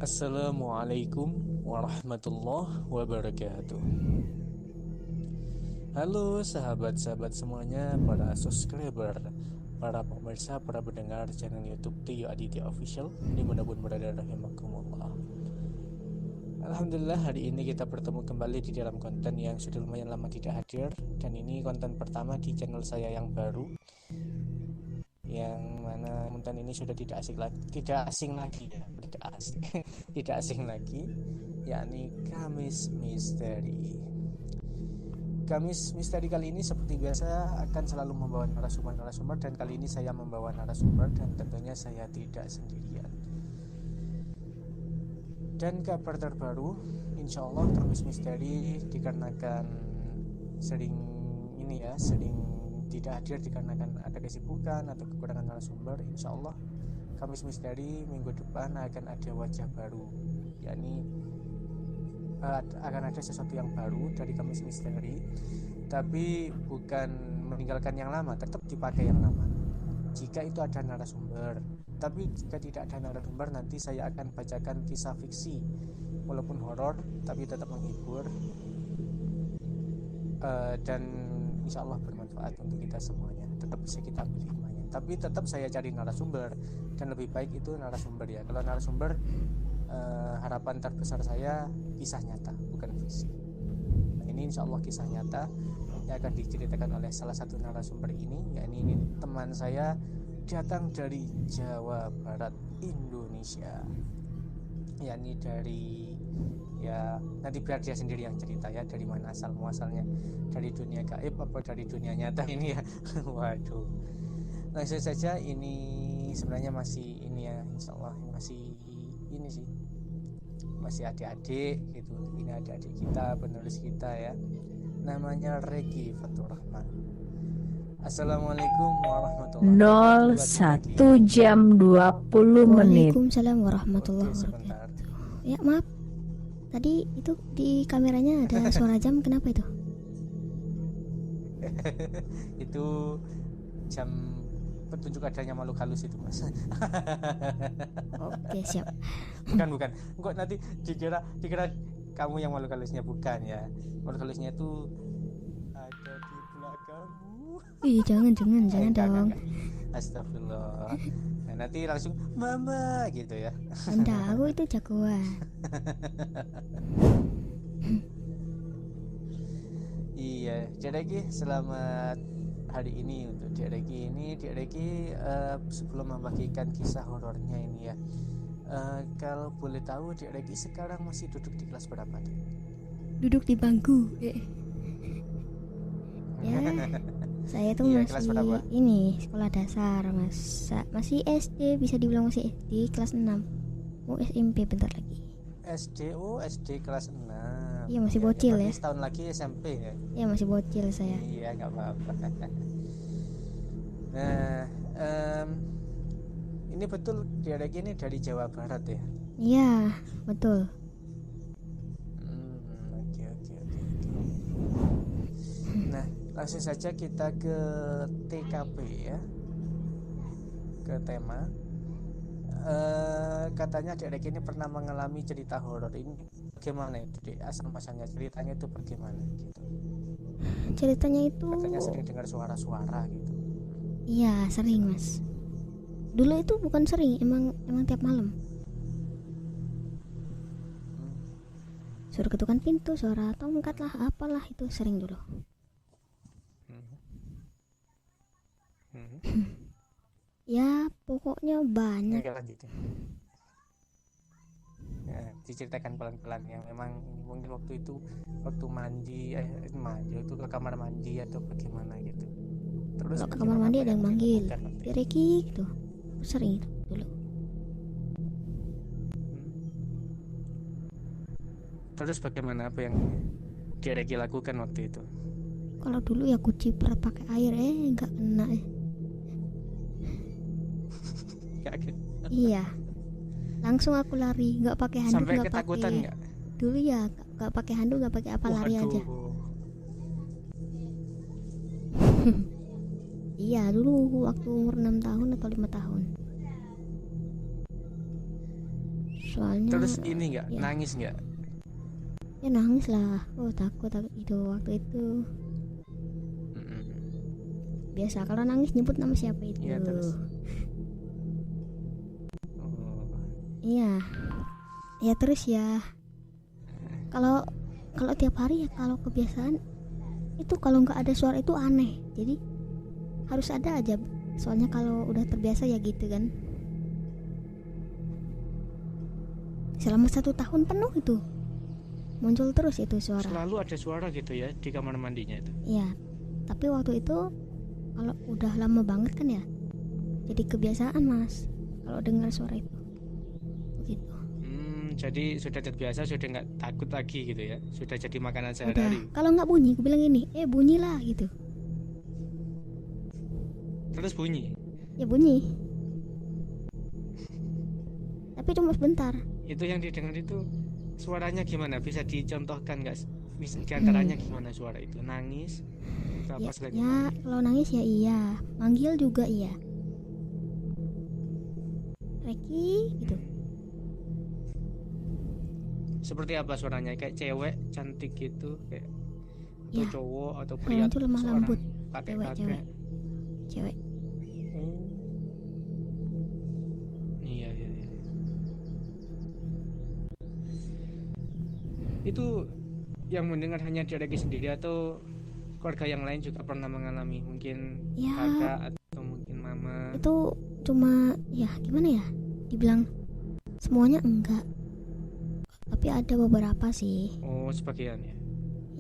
Assalamualaikum warahmatullahi wabarakatuh. Halo sahabat-sahabat semuanya, para subscriber, para pemirsa, para pendengar channel YouTube Tio Aditya Official dimanapun berada rahimakumullah. Alhamdulillah hari ini kita bertemu kembali di dalam konten yang sudah lumayan lama tidak hadir. Dan ini konten pertama di channel saya yang baru, yang mana konten ini sudah tidak asing lagi ya, tidak asing lagi, yakni Kamis Misteri. Kamis Misteri kali ini seperti biasa akan selalu membawa narasumber, dan kali ini saya membawa narasumber dan tentunya saya tidak sendirian. Dan kabar terbaru, insya Allah Kamis Misteri dikarenakan sering tidak hadir dikarenakan ada kesibukan atau kekurangan narasumber, insya Allah Kamis Misteri minggu depan akan ada wajah baru, yakni akan ada sesuatu yang baru dari Kamis Misteri, tapi bukan meninggalkan yang lama, tetap dipakai yang lama jika itu ada narasumber. Tapi jika tidak ada narasumber, nanti saya akan bacakan kisah fiksi walaupun horor tapi tetap menghibur, dan insya Allah bermanfaat untuk kita semuanya, tetap bisa kita ambil hikmahnya. Tapi tetap saya cari narasumber, dan lebih baik itu narasumber ya. Kalau narasumber, harapan terbesar saya kisah nyata, bukan fiksi. Nah, ini insya Allah kisah nyata yang akan diceritakan oleh salah satu narasumber ini, yakni ini teman saya datang dari Jawa Barat Indonesia, yakni dari, ya nanti biar dia sendiri yang cerita ya, dari mana asal muasalnya, dari dunia gaib apa dari dunia nyata ini ya. Waduh, langsung saja. Ini sebenarnya masih ini ya, insya Allah masih ini sih, masih adik-adik gitu. Ini adik-adik kita, penulis kita ya, namanya Regi Fatur Rahman. Assalamualaikum warahmatullahi wabarakatuh. 01 jam 20 menit. Waalaikumsalam warahmatullahi wabarakatuh. Ya maaf, tadi itu di kameranya ada suara jam, kenapa itu? Itu jam petunjuk adanya makhluk halus itu, Mas. Oke, siap. Bukan. Kok nanti dikira kamu yang makhluk halusnya, bukan ya. Makhluk halusnya itu ada di belakangmu. Ih, jangan dong. Astagfirullah. Nah, nanti langsung mama gitu ya. Anda, aku itu jagoan. Iya, Dek Regi, selamat hari ini untuk Dek Regi ini. Dek Regi, sebelum membagikan kisah horornya ini ya, kalau boleh tahu Dek Regi sekarang masih duduk di kelas berapa, Dek? Duduk di bangku. Ya, saya tuh Iya, masih ini sekolah dasar, masih SD, bisa dibilang masih SD kelas 6. Mau SMP bentar lagi. SD kelas 6. Iya, masih bocil ya. Setahun lagi SMP ya. Ya, masih bocil saya. Iya, nggak apa-apa. Nah, ini betul Dek Regi ini dari Jawa Barat ya? Iya, betul. Oke. Nah, langsung saja kita ke TKP ya, ke tema. Katanya Dek Regi ini pernah mengalami cerita horor. Ini bagaimana itu, Dek? Asal muasalnya ceritanya itu bagaimana gitu? Ceritanya itu Katanya sering dengar suara-suara gitu. iya, sering Mas. Dulu itu bukan sering, emang tiap malam. Suara ketukan pintu, suara tongkat lah, apalah itu sering dulu. Ya pokoknya banyak. Oke, lanjutin. Ya, diceritakan pelan-pelan ya. Memang mungkin waktu itu waktu mandi itu ke kamar mandi atau bagaimana gitu. Terus Kalau ke kamar mandi ada yang manggil, Dek Reki gitu. Sering itu dulu. Terus bagaimana, apa yang Dek Regi lakukan waktu itu? Kalau dulu ya aku ciprat pakai air, nggak kena. Kaget. Iya, langsung aku lari, nggak pakai handuk, Sampai nggak ketakutan pakai. nggak? Dulu ya nggak pakai handuk, nggak pakai apa, lari aja. Iya, dulu waktu umur 6 tahun atau 5 tahun. Soalnya Terus ini nggak ya. nangis nggak? Ya nangis lah. Oh takut itu waktu itu. Mm-mm. Biasa kalau nangis nyebut nama siapa itu. Iya, terus? Oh, Iya. Ya terus ya. Kalau tiap hari ya, kalau kebiasaan itu kalau nggak ada suara itu aneh. Jadi harus ada aja. Soalnya kalau udah terbiasa ya gitu kan. Selama 1 tahun penuh itu muncul terus itu suara. selalu ada suara gitu ya di kamar mandinya itu. Iya. Tapi waktu itu kalau udah lama banget kan ya, jadi kebiasaan mas kalau dengar suara itu. Begitu. Jadi sudah terbiasa, sudah nggak takut lagi gitu ya, sudah jadi makanan Udah. sehari-hari. Kalau nggak bunyi, aku bilang ini, bunyilah gitu. Terus bunyi. Ya bunyi. Tapi cuma sebentar. Itu yang didengar itu suaranya gimana? Bisa dicontohkan nggak? Diantaranya gimana suara itu? Nangis? Atau apa selain Ya nangis? kalau nangis ya iya, manggil juga iya. Reki gitu. Seperti apa suaranya? Kayak cewek cantik gitu, kayak atau Ya. cowok atau Kalau pria? itu lemah seorang lembut. kakek-kakek. Cewek. Oh. Iya. Itu yang mendengar hanya Reki sendiri atau keluarga yang lain juga pernah mengalami? Mungkin Ya. kakak atau mungkin mama. Itu cuma ya gimana ya? Dibilang semuanya enggak. Tapi ada beberapa sih. Oh, sebagian ya.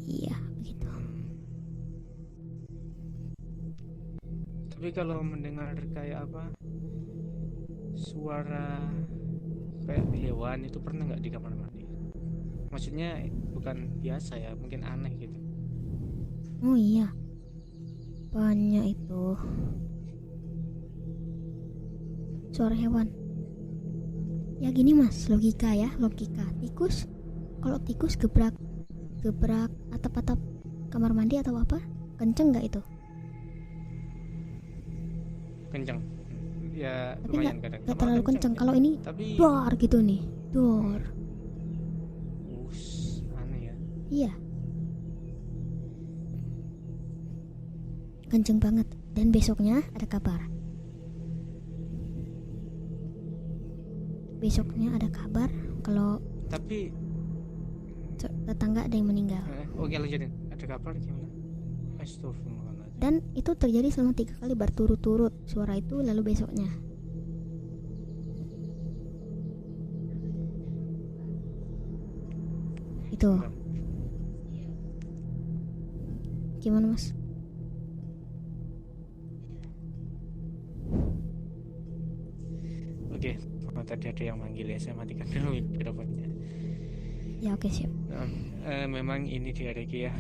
Iya, begitu. Tapi kalau mendengar kayak apa? Suara kayak hewan itu pernah nggak di kamar mandi? Maksudnya bukan biasa ya, mungkin aneh gitu. Oh iya. Banyak itu. Suara hewan. Ya gini mas, logika. Tikus, kalau tikus gebrak atap-atap kamar mandi atau apa, kenceng nggak itu? Kenceng. Ya Tapi lumayan kadang. nggak terlalu kenceng. Ya. Kalau ini Tapi dor gitu nih, dor. aneh ya. Iya. Kenceng banget. Dan besoknya ada kabar. Kalau Tapi tetangga ada yang meninggal. oke lanjutin. Ada kabar gimana? Astagfirullahaladzim. Dan itu terjadi selama 3 kali berturut-turut suara itu, lalu besoknya. Itu. Gimana mas? Oke, oh, tadi ada yang manggil ya, saya matikan dulu mikrofonnya. Ya oke siap. Memang ini di Reki ya,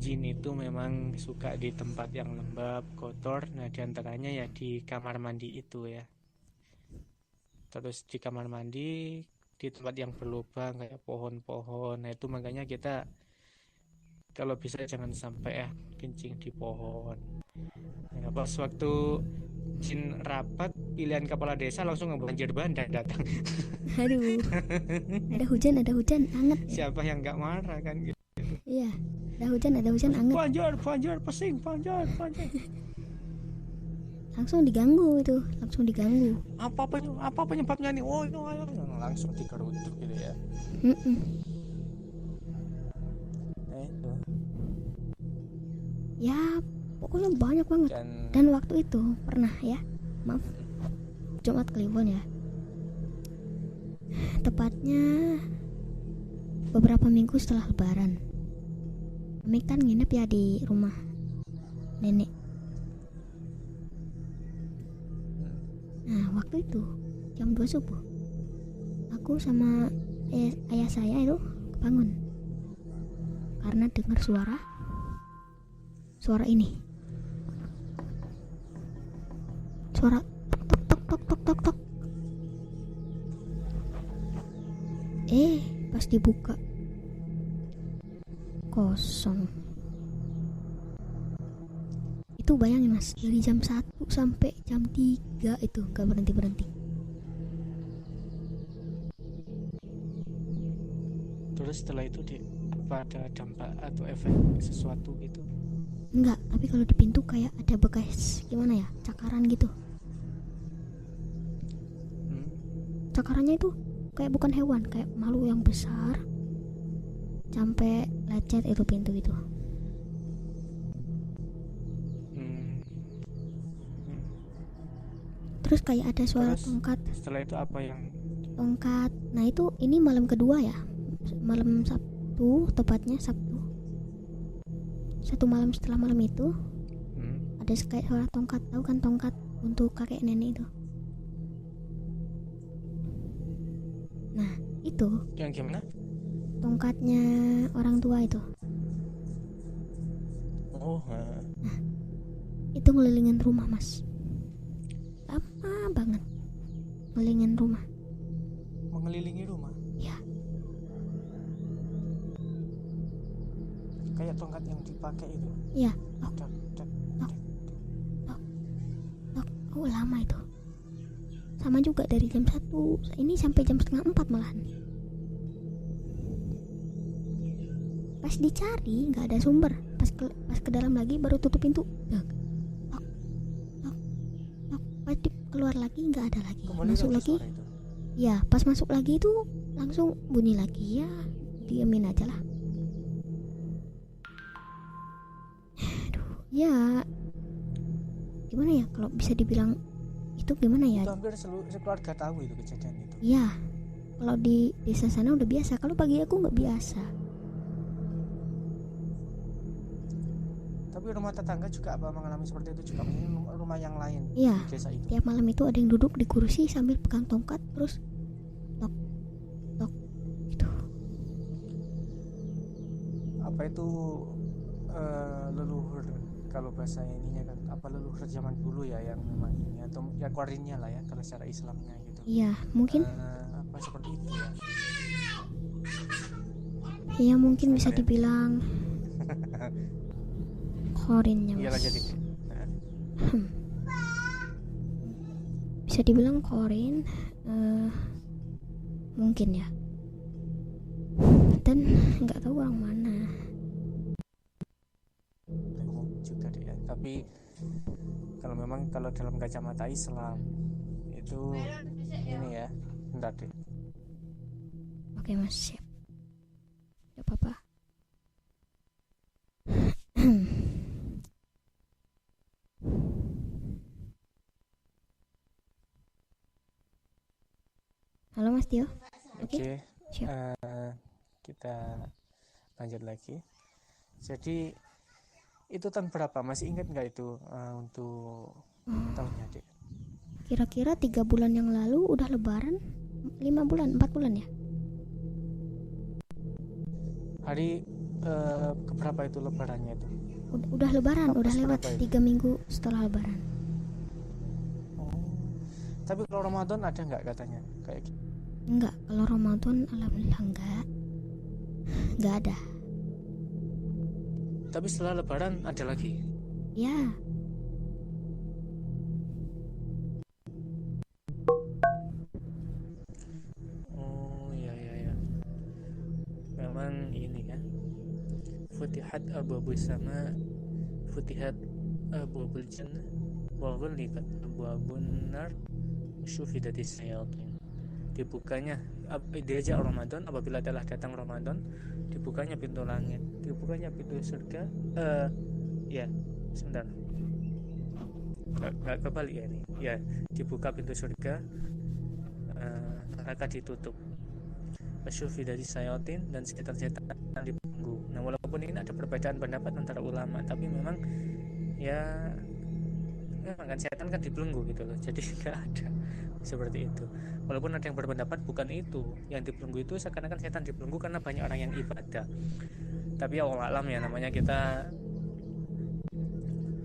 jin itu memang suka di tempat yang lembab, kotor. Nah diantaranya ya di kamar mandi itu ya. Terus di kamar mandi, di tempat yang berlubang kayak pohon-pohon. Nah itu makanya kita kalau bisa jangan sampai ya kencing di pohon. Nah, pas waktu jin rapat pilihan kepala desa langsung ngebanjir bandang datang. Aduh. Ada hujan anget. Siapa yang nggak marah kan gitu. Iya. Ada hujan anget. Banjir, pesing, banjir. Langsung diganggu. Apa penyebabnya nih? Oh itu langsung digerutuk gitu ya. Itu. Ya pokoknya banyak banget. Dan waktu itu pernah ya, maaf, Jumat Kliwon ya, tepatnya beberapa minggu setelah Lebaran. Kami kan nginep ya di rumah nenek. Nah waktu itu jam 2 subuh, aku sama ayah saya itu kebangun karena dengar suara ini, suara tok. Pas dibuka kosong. Itu bayangin mas, dari jam 1 sampai jam 3 itu gak berhenti. Terus setelah itu apa ada dampak atau efek sesuatu gitu? Enggak, tapi kalau di pintu kayak ada bekas gimana ya, cakaran gitu. Cakarannya itu kayak bukan hewan, kayak makhluk yang besar, sampai lecet itu pintu itu. Terus kayak ada suara tongkat. Setelah itu apa yang Tongkat. Nah itu ini malam kedua ya, malam Sabtu, tepatnya Sabtu. Satu malam setelah malam itu ada kayak suara tongkat. Tahu kan tongkat untuk kakek nenek itu? Nah itu yang gimana? tongkatnya orang tua itu. Nah, itu ngelilingin rumah mas, lama banget ngelilingin rumah. Mengelilingi rumah? Ya. Kayak tongkat yang dipakai itu? Iya. Tok. Oh lama itu. Sama juga dari jam 1 ini sampai jam 3:30 malahan. Pas dicari nggak ada sumber. Pas ke dalam lagi baru tutup pintu. Tok. Pas keluar lagi nggak ada lagi. Kembali masuk lagi. Ya pas masuk lagi itu langsung bunyi lagi. Ya diemin aja lah. Aduh ya gimana ya kalau bisa dibilang itu gimana ya? Itu hampir sekeluarga tahu itu kejadian itu. Iya, kalau di desa sana udah biasa. Kalau bagi aku nggak biasa. Tapi rumah tetangga juga apa mengalami seperti itu juga? Maksudnya rumah yang lain Iya. di desa itu? Tiap malam itu ada yang duduk di kursi sambil pegang tongkat terus tok gitu. Apa itu leluhur, kalau bahasa ininya kan apa, leluhur zaman dulu ya yang memang ini, atau ya kuarinnya lah ya kalau secara Islamnya gitu. Iya, mungkin Apa seperti itu ya? iya mungkin bisa dibilang korinnya mas. Iyalah jadi. Bisa dibilang korin, mungkin ya. Dan nggak tahu orang mana. Juga deh ya. Tapi kalau dalam kacamata Islam itu ini ya, bentar deh. Oke mas, siap. Gak apa-apa. Halo Mas Tio. Oke. Siap. Kita lanjut lagi. Jadi itu tahun berapa? Masih ingat nggak itu untuk tahunnya, Dek? Kira-kira 3 bulan yang lalu udah lebaran. 5 bulan, 4 bulan ya? Hari keberapa itu lebarannya itu? Udah lebaran, Pas udah lewat berapa itu? 3 minggu setelah lebaran. Tapi kalau Ramadan ada nggak katanya kayak gitu? Enggak, kalau Ramadan alhamdulillah enggak ada. Tapi setelah lebaran ada lagi? Ya. Oh ya. Memang ini kan, Futihat abwabus sama, Futihat abwabul jannah, wa ghulliqat abwabun nar, syufidatis syayatin. Dibukanya diajak Ramadan, apabila telah datang Ramadan, dibukanya pintu langit, dibukanya pintu surga. Ya, sebentar. Enggak kebalik ya ini. Ya, dibuka pintu surga, neraka ditutup. Syufi dari sayatin, dan setan-setan dibelenggu. Nah, walaupun ini ada perbedaan pendapat antara ulama, tapi memang ya memang kan setan kan dibelenggu gitu loh. Jadi enggak ada seperti itu. Walaupun ada yang berpendapat bukan itu, yang dibelenggu itu seakan-akan setan dibelenggu karena banyak orang yang ibadah. Tapi ya Allah alam ya, namanya kita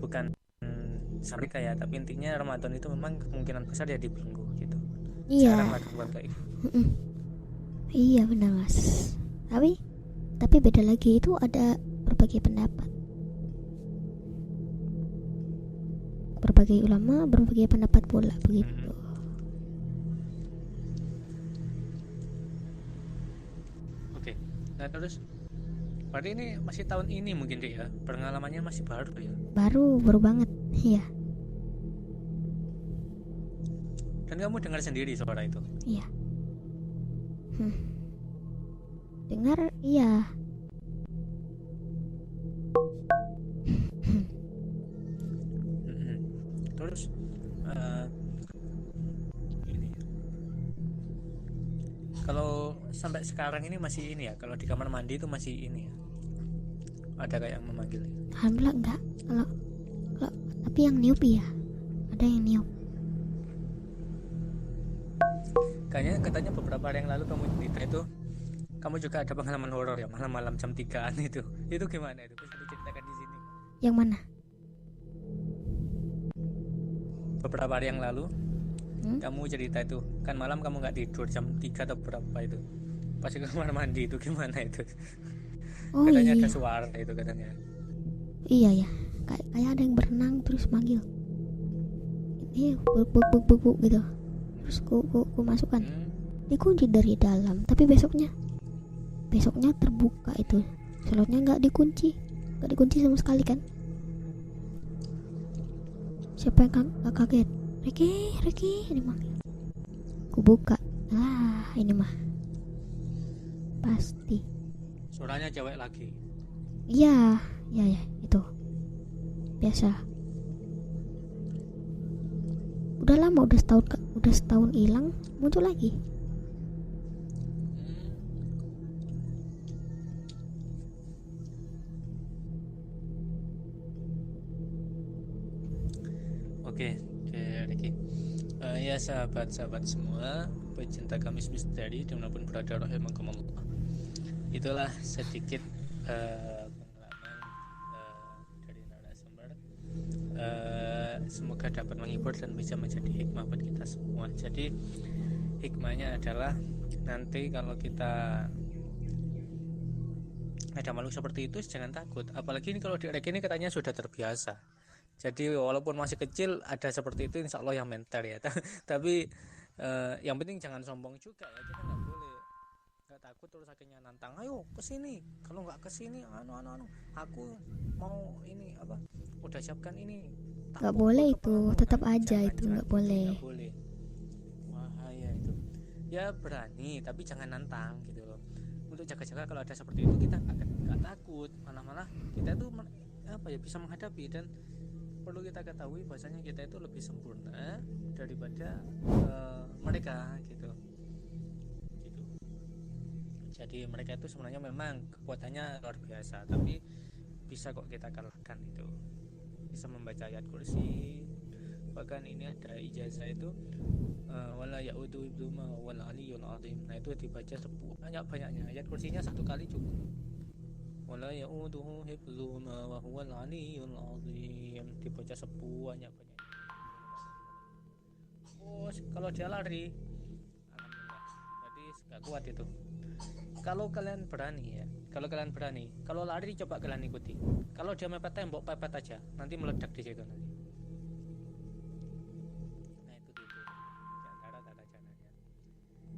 bukan syarika ya, tapi intinya Ramadan itu memang kemungkinan besar ya dibelenggu gitu. Iya. Sekarang lagi bukan kayak gitu. Iya benar mas. Tapi beda lagi, itu ada berbagai pendapat. Berbagai ulama berbagai pendapat pula begitu. Oke. Nah terus berarti ini masih tahun ini mungkin deh ya, pengalamannya masih baru ya. baru banget. Iya. Dan kamu dengar sendiri suara itu? Iya. Dengar, iya. Terus ini kalau sampai sekarang ini masih ini ya, kalau di kamar mandi itu masih ini ya, ada kayak yang memanggil? Alhamdulillah enggak. Kalau tapi yang niup ya, ada yang niup. Katanya beberapa hari yang lalu kamu cerita itu kamu juga ada pengalaman horor ya, malam-malam jam 3-an itu gimana itu? Bisa diceritakan di sini? Yang mana? Beberapa hari yang lalu kamu cerita itu kan malam kamu nggak tidur jam 3 atau berapa itu, pas ke kamar mandi itu gimana itu? Oh Katanya iya. ada suara itu katanya. Iya ya. Kayak ada yang berenang terus manggil. Ini buk gitu. Terus ku masukkan. Dikunci dari dalam, tapi besoknya terbuka itu. Slotnya nggak dikunci sama sekali kan. Siapa yang kaget? Reki dimanggil. Ku buka. Lah, ini mah pasti. Suaranya cewek lagi. Iya, itu. Biasa. Udah lama, udah setahun hilang, muncul lagi. Oke, Ricky. Ya sahabat-sahabat semua, pecinta Kamis Misteri dimanapun berada, rahimakumullah. Itulah sedikit pengalaman dari narasumber. Semoga dapat menghibur dan bisa menjadi hikmah buat kita semua. Jadi hikmahnya adalah nanti kalau kita ada makhluk seperti itu jangan takut. Apalagi ini kalau di Ricky ini katanya sudah terbiasa. Jadi walaupun masih kecil ada seperti itu, insya Allah yang mental ya. Tapi yang penting jangan sombong juga ya. Kita nggak boleh nggak takut terus akhirnya nantang, ayo kesini. Kalau nggak kesini, aku mau ini apa? Udah siapkan ini. Nggak boleh itu, tetap aja itu nggak boleh. Nggak boleh. Wahaya itu. Ya berani, tapi jangan nantang gitu loh. Untuk jaga-jaga kalau ada seperti itu kita nggak takut, malah kita itu bisa menghadapi. Dan perlu kita ketahui bahwasanya kita itu lebih sempurna daripada mereka gitu. Jadi mereka itu sebenarnya memang kekuatannya luar biasa, tapi bisa kok kita kalahkan itu. Bisa membaca ayat kursi, bahkan ini ada ijazah itu wala ya'udu ibduma wal aliyul azim. Nah itu dibaca banyak-banyaknya. Ayat kursinya satu kali cukup. Wala ya'uduhu hifdzuhuma wa huwal aliyyul azim, dibaca sebanyak-banyaknya. Kalau dia lari, alhamdulillah, berarti gak kuat itu. Kalau kalian berani, kalau lari coba kalian ikuti. Kalau dia mepet tembok, pepet aja, nanti meledak di situ nanti. Nah itu di antara tanda-tandanya.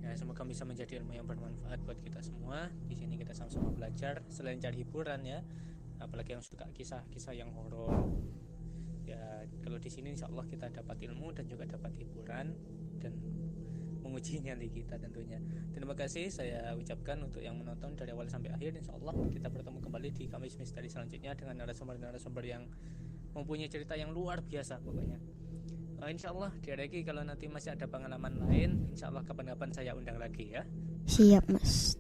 Ya, semoga bisa menjadi ilmu yang bermanfaat buat kita semua. Di sini kita sama-sama belajar selain cari hiburan ya, apalagi yang suka kisah-kisah yang horor. Ya kalau di sini insya Allah kita dapat ilmu dan juga dapat hiburan dan menguji nyali kita tentunya. Terima kasih saya ucapkan untuk yang menonton dari awal sampai akhir. Insya Allah kita bertemu kembali di Kamis Misteri selanjutnya dengan narasumber yang mempunyai cerita yang luar biasa pokoknya. Insya Allah Dereki kalau nanti masih ada pengalaman lain, insya Allah kapan-kapan saya undang lagi ya. Siap mas.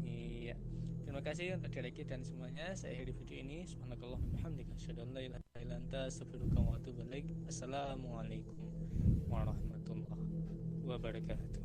Iya. Terima kasih untuk Dereki dan semuanya. Saya akhiri video ini. Subhanakallahumma wa bihamdika asyhadu an la ilaha illa anta astaghfiruka wa atubu ilaik. Assalamualaikum warahmatullahi wabarakatuh.